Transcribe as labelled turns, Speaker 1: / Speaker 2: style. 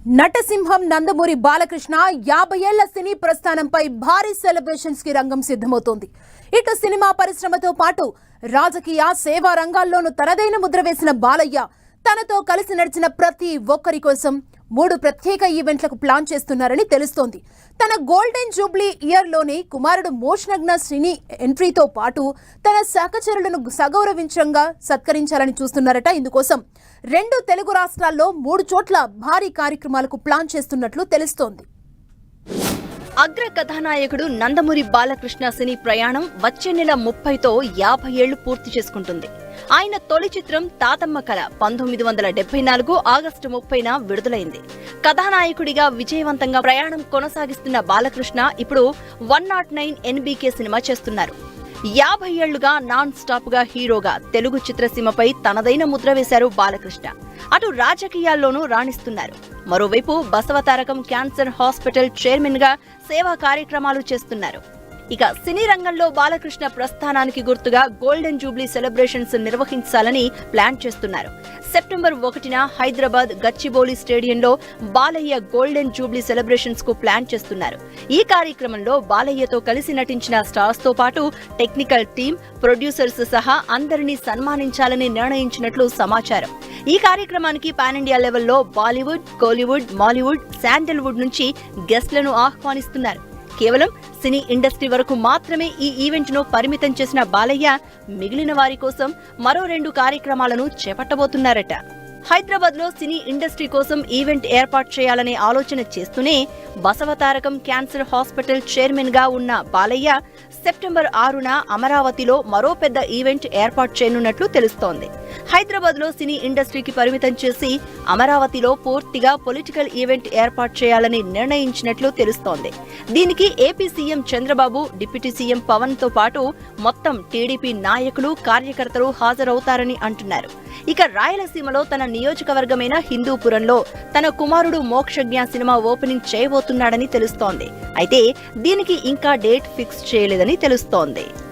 Speaker 1: నటసింహం నందమూరి బాలకృష్ణ 50 ఏళ్ల సినీ ప్రస్థానంపై భారీ సెలబ్రేషన్స్ కి రంగం సిద్ధమవుతోంది. ఇటు సినిమా పరిశ్రమతో పాటు రాజకీయ సేవా రంగాల్లోనూ తనదైన ముద్ర వేసిన బాలయ్య తనతో కలిసి నడిచిన ప్రతి ఒక్కరి కోసం 3 ప్రత్యేక ఈవెంట్లకు ప్లాన్ చేస్తున్నారని తెలుస్తోంది. తన గోల్డెన్ జూబ్లీ ఇయర్ లోనే కుమారుడు మోషనగ్న శ్రీని ఎంట్రీతో పాటు తన సహచరులను సగౌరవించంగా సత్కరించాలని చూస్తున్నారట. ఇందుకోసం 2 తెలుగు రాష్ట్రాల్లో 3 చోట్ల భారీ కార్యక్రమాలకు ప్లాన్ చేస్తున్నట్లు తెలుస్తోంది.
Speaker 2: అగ్ర కథానాయకుడు నందమూరి బాలకృష్ణ సినీ ప్రయాణం వచ్చే నెల 30తో 50 ఏళ్లు పూర్తి చేసుకుంటుంది. ఆయన తొలి చిత్రం తాతమ్మ కళ 1974 ఆగస్టు 30న విడుదలైంది. కథానాయకుడిగా విజయవంతంగా ప్రయాణం కొనసాగిస్తున్న బాలకృష్ణ ఇప్పుడు 109 NBK సినిమా చేస్తున్నారు. 50 ఏళ్లుగా నాన్ స్టాప్ గా హీరోగా తెలుగు చిత్రసీమపై తనదైన ముద్ర వేశారు బాలకృష్ణ. అటు రాజకీయాల్లోనూ రాణిస్తున్నారు. మరోవైపు బసవతారకం క్యాన్సర్ హాస్పిటల్ చైర్మన్ గా సేవా కార్యక్రమాలు చేస్తున్నారు. ఇక సినీ రంగంలో బాలకృష్ణ ప్రస్థానానికి గుర్తుగా గోల్డెన్ జూబ్లీ సెలబ్రేషన్స్ నిర్వహించాలని ప్లాన్ చేస్తున్నారు. సెప్టెంబర్ 1న హైదరాబాద్ గచ్చిబౌలి స్టేడియంలో బాలయ్య గోల్డెన్ జూబ్లీ సెలబ్రేషన్స్ కు ప్లాన్ చేస్తున్నారు. ఈ కార్యక్రమంలో బాలయ్యతో కలిసి నటించిన స్టార్స్ తో పాటు టెక్నికల్ టీం, ప్రొడ్యూసర్స్ సహా అందరినీ సన్మానించాలని నిర్ణయించినట్లు సమాచారం. ఈ కార్యక్రమానికి పాన్ ఇండియా లెవెల్లో బాలీవుడ్, కోలీవుడ్, మాలీవుడ్, శాండల్వుడ్ నుంచి గెస్ట్లను ఆహ్వానిస్తున్నారు. కేవలం సినీ ఇండస్ట్రీ వరకు మాత్రమే ఈ ఈవెంట్ ను పరిమితం చేసిన బాలయ్య మిగిలిన వారి కోసం మరో 2 కార్యక్రమాలను చేపట్టబోతున్నారట. హైదరాబాద్ లో సినీ ఇండస్ట్రీ కోసం ఈవెంట్ ఏర్పాటు చేయాలనే ఆలోచన చేస్తూనే బసవతారకం క్యాన్సర్ హాస్పిటల్ చైర్మన్ గా ఉన్న బాలయ్య సెప్టెంబర్ 6న అమరావతిలో మరో పెద్ద ఈవెంట్ ఏర్పాటు చేయనున్నట్లు తెలుస్తోంది. హైదరాబాద్ లో సినీ ఇండస్ట్రీకి పరిమితం చేసి అమరావతిలో పూర్తిగా పొలిటికల్ ఈవెంట్ ఏర్పాటు చేయాలని నిర్ణయించినట్లు తెలుస్తోంది. దీనికి AP CM Chandrababu, deputy CM Pawan తో పాటు మొత్తం టీడీపీ నాయకులు, కార్యకర్తలు హాజరవుతారని అంటున్నారు. ఇక రాయలసీమలో తన నియోజకవర్గమైన హిందూపురంలో తన కుమారుడు మోక్షజ్ఞ సినిమా ఓపెనింగ్ చేయబోతున్నాడని తెలుస్తోంది. అయితే దీనికి ఇంకా డేట్ ఫిక్స్ చేయలేదని తెలుస్తోంది.